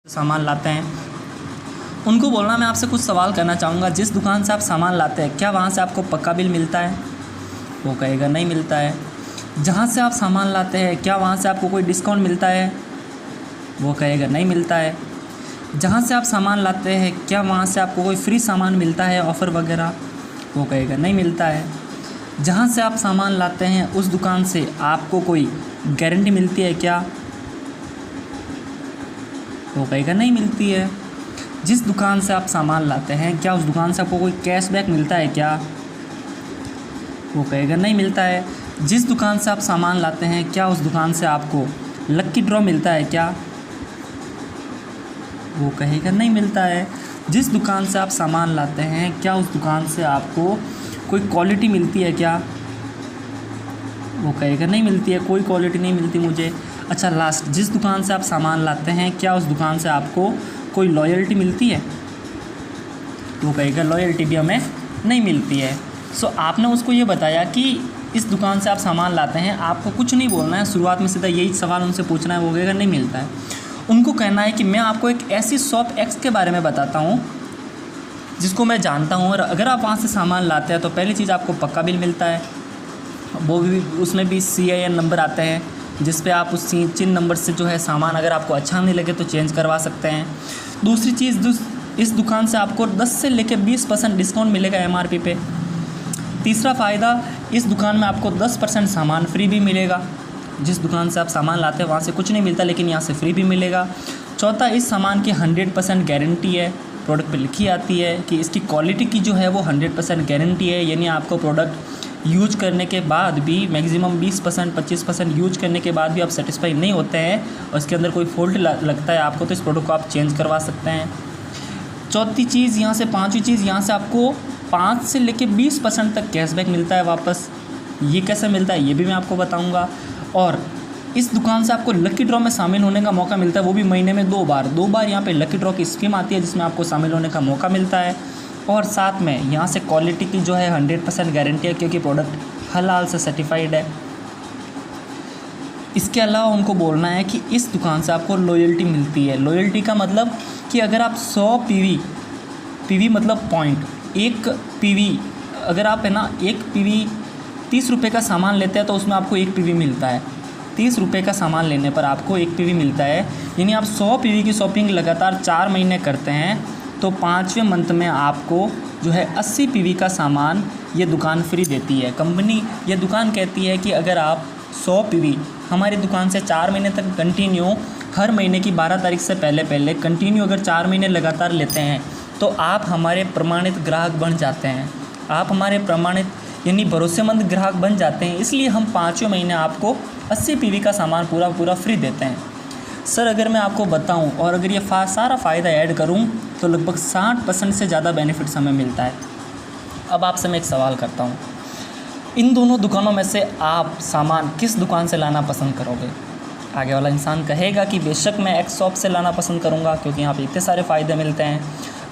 सामान लाते हैं उनको बोलना मैं आपसे कुछ सवाल करना चाहूँगा। जिस दुकान से आप सामान लाते हैं क्या वहाँ से आपको पक्का बिल मिलता है? वो कहेगा नहीं मिलता है। जहाँ से आप सामान लाते हैं क्या वहाँ से आपको कोई डिस्काउंट मिलता है? वो कहेगा नहीं मिलता है। जहाँ से आप सामान लाते हैं क्या वहाँ से आपको कोई फ्री सामान मिलता है, ऑफ़र वगैरह? वो कहेगा नहीं मिलता है। जहाँ से आप सामान लाते हैं उस दुकान से आपको कोई गारंटी मिलती है क्या? वो कहेगा नहीं मिलती है। जिस दुकान से आप सामान लाते हैं क्या उस दुकान से आपको कोई कैशबैक मिलता है क्या? वो कहेगा नहीं मिलता है। जिस दुकान से आप सामान लाते हैं क्या उस दुकान से आपको लक्की ड्रॉ मिलता है क्या? वो कहेगा नहीं मिलता है। जिस दुकान से आप सामान लाते हैं क्या उस दुकान से आपको कोई क्वालिटी मिलती है क्या? वो कहेगा नहीं मिलती है, कोई क्वालिटी नहीं मिलती मुझे। अच्छा लास्ट, जिस दुकान से आप सामान लाते हैं क्या उस दुकान से आपको कोई लॉयल्टी मिलती है? वो कहेगा लॉयल्टी भी हमें नहीं मिलती है। सो आपने उसको ये बताया कि इस दुकान से आप सामान लाते हैं, आपको कुछ नहीं बोलना है, शुरुआत में सीधा यही सवाल उनसे पूछना है। वो कहेगा नहीं मिलता है। उनको कहना है कि मैं आपको एक ऐसी शॉप एक्स के बारे में बताता हूँ जिसको मैं जानता हूँ, और अगर आप वहाँ से सामान लाते हैं तो पहली चीज़ आपको पक्का बिल मिलता है, वो भी उसमें भी CIN नंबर आते हैं जिस पे आप उस चिन नंबर से जो है सामान अगर आपको अच्छा नहीं लगे तो चेंज करवा सकते हैं। दूसरी चीज़, इस दुकान से आपको 10 से लेकर 20% डिस्काउंट मिलेगा MRP पे। तीसरा फ़ायदा, इस दुकान में आपको 10% सामान फ्री भी मिलेगा। जिस दुकान से आप सामान लाते हैं वहाँ से कुछ नहीं मिलता लेकिन यहाँ से फ्री भी मिलेगा। चौथा, इस सामान की 100% गारंटी है, प्रोडक्ट पे लिखी आती है कि इसकी क्वालिटी की जो है वो 100% गारंटी है, यानी आपको प्रोडक्ट यूज करने के बाद भी मैक्सिमम 20% 25% यूज करने के बाद भी आप सेटिस्फाई नहीं होते हैं और इसके अंदर कोई फॉल्ट लगता है आपको तो इस प्रोडक्ट को आप चेंज करवा सकते हैं। चौथी चीज़ यहाँ से, पाँचवीं चीज़ यहाँ से आपको 5 से लेकर 20% तक कैशबैक मिलता है वापस। ये कैसे मिलता है ये भी मैं आपको बताऊँगा। और इस दुकान से आपको लकी ड्रॉ में शामिल होने का मौका मिलता है, वो भी महीने में 2 बार यहाँ पे लकी ड्रॉ की स्कीम आती है जिसमें आपको शामिल होने का मौका मिलता है। और साथ में यहाँ से क्वालिटी की जो है 100% गारंटी है क्योंकि प्रोडक्ट हलाल से सर्टिफाइड है। इसके अलावा उनको बोलना है कि इस दुकान से आपको लॉयल्टी मिलती है। लॉयल्टी का मतलब कि अगर आप 100 PV मतलब पॉइंट, 1 PV अगर आप है ना 1 PV 30 रुपये का सामान लेते हैं तो उसमें आपको 1 PV मिलता है। 30 रुपये का सामान लेने पर आपको 1 PV मिलता है, यानी आप 100 PV की शॉपिंग लगातार 4 महीने करते हैं तो 5वें मंथ में आपको जो है 80 PV का सामान ये दुकान फ्री देती है। कंपनी, ये दुकान कहती है कि अगर आप 100 PV हमारी दुकान से 4 महीने तक कंटिन्यू, हर महीने की 12 तारीख से पहले कंटिन्यू अगर 4 महीने लगातार लेते हैं तो आप हमारे प्रमाणित ग्राहक बन जाते हैं। आप हमारे प्रमाणित यानी भरोसेमंद ग्राहक बन जाते हैं, इसलिए हम 5वें महीने आपको 80 PV का सामान पूरा फ्री देते हैं। सर अगर मैं आपको बताऊं और अगर ये सारा फ़ायदा ऐड करूं तो लगभग 60% से ज़्यादा बेनिफिट्स हमें मिलता है। अब आपसे मैं एक सवाल करता हूं, इन दोनों दुकानों में से आप सामान किस दुकान से लाना पसंद करोगे? आगे वाला इंसान कहेगा कि बेशक मैं एक्स शॉप से लाना पसंद करूंगा क्योंकि यहाँ पे इतने सारे फ़ायदे मिलते हैं।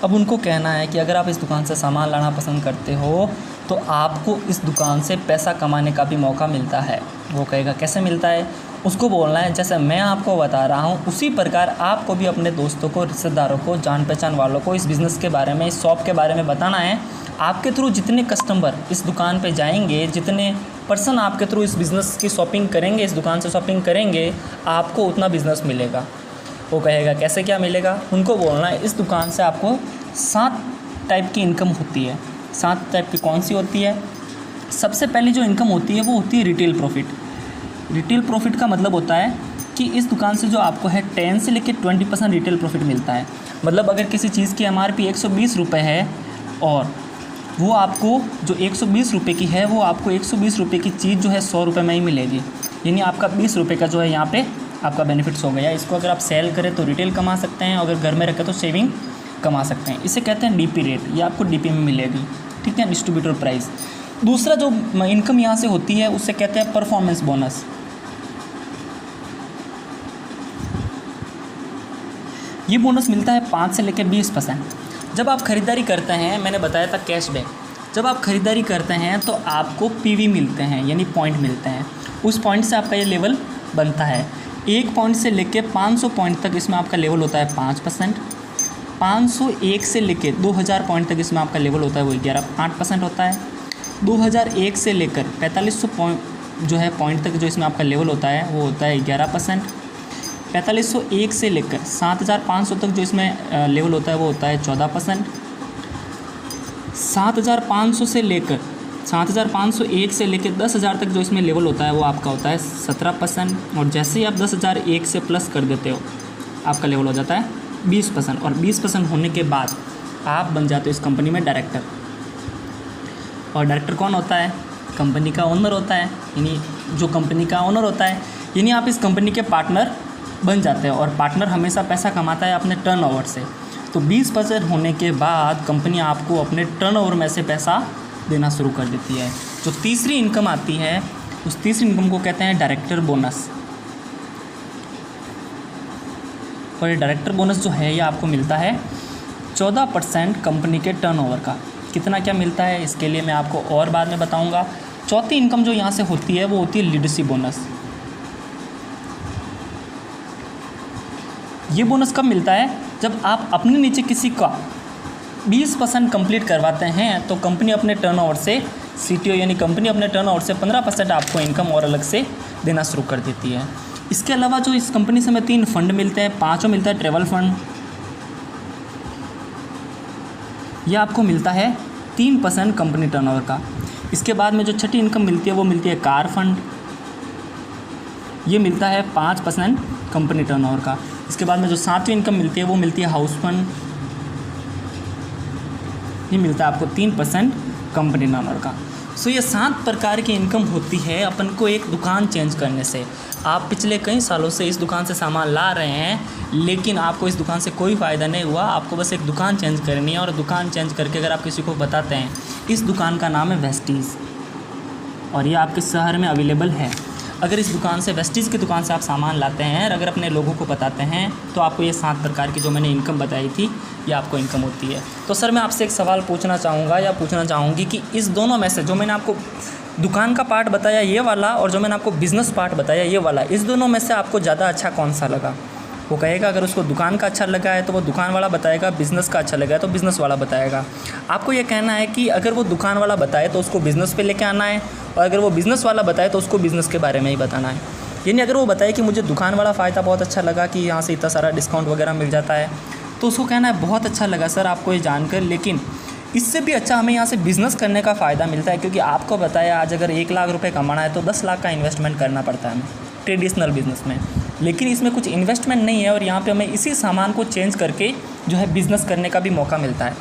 अब उनको कहना है कि अगर आप इस दुकान से सामान लाना पसंद करते हो तो आपको इस दुकान से पैसा कमाने का भी मौका मिलता है। वो कहेगा कैसे मिलता है? उसको बोलना है जैसे मैं आपको बता रहा हूँ उसी प्रकार आपको भी अपने दोस्तों को, रिश्तेदारों को, जान पहचान वालों को इस बिज़नेस के बारे में, इस शॉप के बारे में बताना है। आपके थ्रू जितने कस्टमर इस दुकान पे जाएंगे, जितने पर्सन आपके थ्रू इस बिज़नेस की शॉपिंग करेंगे, इस दुकान से शॉपिंग करेंगे, आपको उतना बिज़नेस मिलेगा। वो कहेगा कैसे क्या मिलेगा? उनको बोलना है इस दुकान से आपको 7 टाइप की इनकम होती है। 7 टाइप की कौन सी होती है? सबसे पहली जो इनकम होती है वो होती है रिटेल प्रॉफिट। रिटेल प्रॉफिट का मतलब होता है कि इस दुकान से जो आपको है 10 से लेकर 20% रिटेल प्रॉफिट मिलता है। मतलब अगर किसी चीज़ की MRP 120 रुपये है और वो आपको जो 120 रुपये की है वो आपको 120 रुपये की चीज़ जो है 100 रुपये में ही मिलेगी, यानी आपका 20 रुपये का जो है यहाँ पे आपका बेनिफिट्स हो गया। इसको अगर आप सेल करें तो रिटेल कमा सकते हैं, अगर घर में रखें तो सेविंग कमा सकते हैं। इसे कहते हैं DP रेट, ये आपको DP में मिलेगी, ठीक है, डिस्ट्रीब्यूटर प्राइस। दूसरा जो इनकम यहाँ से होती है उससे कहते हैं परफॉर्मेंस बोनस। ये बोनस मिलता है 5 से लेकर 20%। जब आप ख़रीदारी करते हैं, मैंने बताया था कैशबैक, जब आप ख़रीदारी करते हैं तो आपको PV मिलते हैं यानी पॉइंट मिलते हैं। उस पॉइंट से आपका ये लेवल बनता है। 1 पॉइंट से लेके 500 पॉइंट तक इसमें आपका लेवल होता है 5%। 501 से लेके 2000 पॉइंट तक इसमें आपका लेवल होता है वो 8% होता है। 2001 से लेकर 4500 पॉइंट जो है पॉइंट तक जो इसमें आपका लेवल होता है वो होता है 11%। 4501 से लेकर 7500 तक जो इसमें लेवल होता है वो होता है 14%। 7500 से लेकर 7501 से लेकर 10,000 तक जो इसमें लेवल होता है वो आपका होता है 17%। और जैसे ही आप 10,001 से प्लस कर देते हो आपका लेवल हो जाता है 20%। और 20% होने के बाद आप बन जाते हो इस कंपनी में डायरेक्टर। और डायरेक्टर कौन होता है? कंपनी का ओनर होता है, यानी जो कंपनी का ओनर होता है, यानी आप इस कंपनी के पार्टनर बन जाते हैं। और पार्टनर हमेशा पैसा कमाता है अपने टर्नओवर से। तो 20% होने के बाद कंपनी आपको अपने टर्नओवर में से पैसा देना शुरू कर देती है। जो तीसरी इनकम आती है उस तीसरी इनकम को कहते हैं डायरेक्टर बोनस। और ये डायरेक्टर बोनस जो है ये आपको मिलता है 14% कंपनी के टर्नओवर का। कितना क्या मिलता है इसके लिए मैं आपको और बाद में बताऊंगा। चौथी इनकम जो यहाँ से होती है वो होती है लीडरशिप बोनस। ये बोनस कब मिलता है? जब आप अपने नीचे किसी का 20% कंप्लीट करवाते हैं तो कंपनी अपने टर्नओवर से सीटीओ यानी कंपनी अपने टर्नओवर से 15% आपको इनकम और अलग से देना शुरू कर देती है। इसके अलावा जो इस कंपनी से हमें 3 फंड मिलते हैं, 5वां मिलता है ट्रेवल फंड। यह आपको मिलता है 3% कंपनी टर्नओवर का। इसके बाद में जो छठी इनकम मिलती है वो मिलती है कार फंड। ये मिलता है 5% कंपनी टर्नओवर का। इसके बाद में जो 7वीं इनकम मिलती है वो मिलती है हाउस फंड। ये मिलता है आपको 3% कंपनी टर्नओवर का। सो ये 7 प्रकार की इनकम होती है अपन को एक दुकान चेंज करने से। आप पिछले कई सालों से इस दुकान से सामान ला रहे हैं लेकिन आपको इस दुकान से कोई फ़ायदा नहीं हुआ। आपको बस एक दुकान चेंज करनी है और दुकान चेंज करके अगर आप किसी को बताते हैं इस दुकान का नाम है वेस्टीज़ और ये आपके शहर में अवेलेबल है। अगर इस दुकान से वेस्टीज़ की दुकान से आप सामान लाते हैं और अगर अपने लोगों को बताते हैं तो आपको ये 7 प्रकार की जो मैंने इनकम बताई थी ये आपको इनकम होती है। तो सर मैं आपसे एक सवाल पूछना चाहूँगा या पूछना चाहूँगी कि इस दोनों में से जो मैंने आपको दुकान का पार्ट बताया ये वाला और जो मैंने आपको बिज़नेस पार्ट बताया ये वाला, इस दोनों में से आपको ज़्यादा अच्छा कौन सा लगा? वो कहेगा अगर उसको दुकान का अच्छा लगा है तो वो दुकान वाला बताएगा, बिज़नेस का अच्छा लगा है तो बिज़नेस वाला बताएगा। आपको ये कहना है कि अगर वो दुकान वाला बताए तो उसको बिज़नेस पे लेके आना है और अगर वो बिज़नेस वाला बताए तो उसको बिज़नेस के बारे में ही बताना है। यानी अगर वो बताए कि मुझे दुकान वाला फ़ायदा बहुत अच्छा लगा कि यहाँ से इतना सारा डिस्काउंट वगैरह मिल जाता है तो उसको कहना है बहुत अच्छा लगा सर आपको ये जानकर, लेकिन इससे भी अच्छा हमें यहाँ से बिज़नेस करने का फ़ायदा मिलता है क्योंकि आपको बताया आज अगर 1 लाख रुपए कमाना है तो 10 लाख का इन्वेस्टमेंट करना पड़ता है हमें ट्रेडिशनल बिज़नेस में। लेकिन इसमें कुछ इन्वेस्टमेंट नहीं है और यहाँ पे हमें इसी सामान को चेंज करके जो है बिज़नेस करने का भी मौका मिलता है।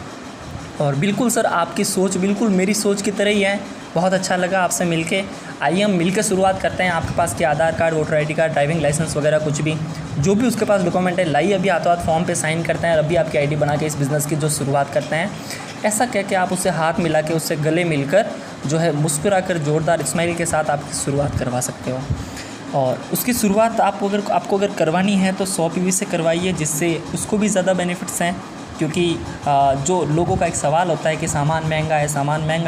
और बिल्कुल सर आपकी सोच बिल्कुल मेरी सोच की तरह ही है। बहुत अच्छा लगा आपसे मिलके। आइए हम मिलकर शुरुआत करते हैं। आपके पास क्या Aadhaar card, voter ID card, driving licence वगैरह कुछ भी जो भी उसके पास डॉक्यूमेंट है लाइए अभी हाथों हाथ फॉर्म पे साइन करते हैं और अभी आपकी ID बना के इस बिज़नेस की जो शुरुआत करते हैं। ऐसा कह के आप उससे हाथ मिला के उससे गले मिलकर जो है मुस्कुरा कर जोरदार स्माइल के साथ आपकी शुरुआत करवा सकते हो। और उसकी शुरुआत आपको अगर करवानी है तो 100 PV से करवाइए जिससे उसको भी ज़्यादा बेनिफिट्स हैं क्योंकि जो लोगों का एक सवाल होता है कि सामान महंगा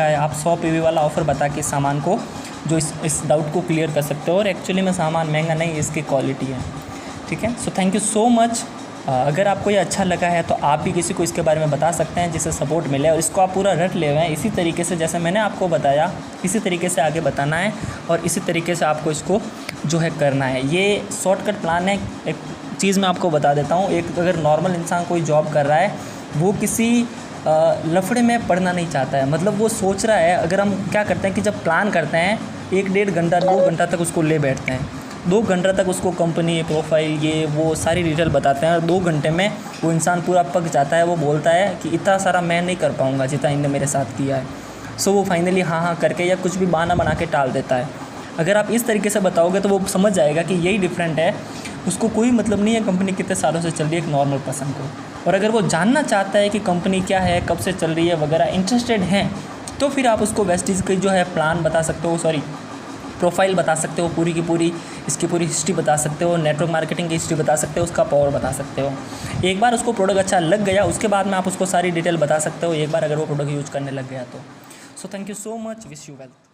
है, आप 100 PV वाला ऑफ़र बता के सामान को जो इस डाउट को क्लियर कर सकते हो और एक्चुअली में सामान महंगा नहीं इसकी क्वालिटी है। ठीक है, so thank you so much. अगर आपको ये अच्छा लगा है तो आप भी किसी को इसके बारे में बता सकते हैं जिससे सपोर्ट मिले और इसको आप पूरा रट ले हुए हैं। इसी तरीके से जैसे मैंने आपको बताया इसी तरीके से आगे बताना है और इसी तरीके से आपको इसको जो है करना है। ये शॉर्टकट प्लान है। एक चीज़ मैं आपको बता देता हूँ, एक अगर नॉर्मल इंसान कोई जॉब कर रहा है वो किसी लफड़े में पढ़ना नहीं चाहता है। मतलब वो सोच रहा है, अगर हम क्या करते हैं कि जब प्लान करते हैं 1-1.5 घंटा 2 घंटा तक उसको ले बैठते हैं, 2 घंटा तक उसको कंपनी प्रोफाइल ये वो सारी डिटेल बताते हैं और 2 घंटे में वो इंसान पूरा पक जाता है। वो बोलता है कि इतना सारा मैं नहीं कर पाऊँगा जितना इनने मेरे साथ किया है। सो वो फाइनली हाँ करके या कुछ भी बहाना बना के टाल देता है। अगर आप इस तरीके से बताओगे तो वो समझ जाएगा कि यही डिफरेंट है। उसको कोई मतलब नहीं है कंपनी कितने सालों से चल रही है एक नॉर्मल पर्सन को। और अगर वो जानना चाहता है कि कंपनी क्या है, कब से चल रही है वगैरह, इंटरेस्टेड हैं तो फिर आप उसको वेस्टीज़ की जो है प्लान बता सकते हो, प्रोफाइल बता सकते हो, पूरी की पूरी इसकी पूरी हिस्ट्री बता सकते हो, नेटवर्क मार्केटिंग की हिस्ट्री बता सकते हो, उसका पावर बता सकते हो। एक बार उसको प्रोडक्ट अच्छा लग गया उसके बाद में आप उसको सारी डिटेल बता सकते हो एक बार अगर वो प्रोडक्ट यूज़ करने लग गया तो। So thank you so much, wish you well.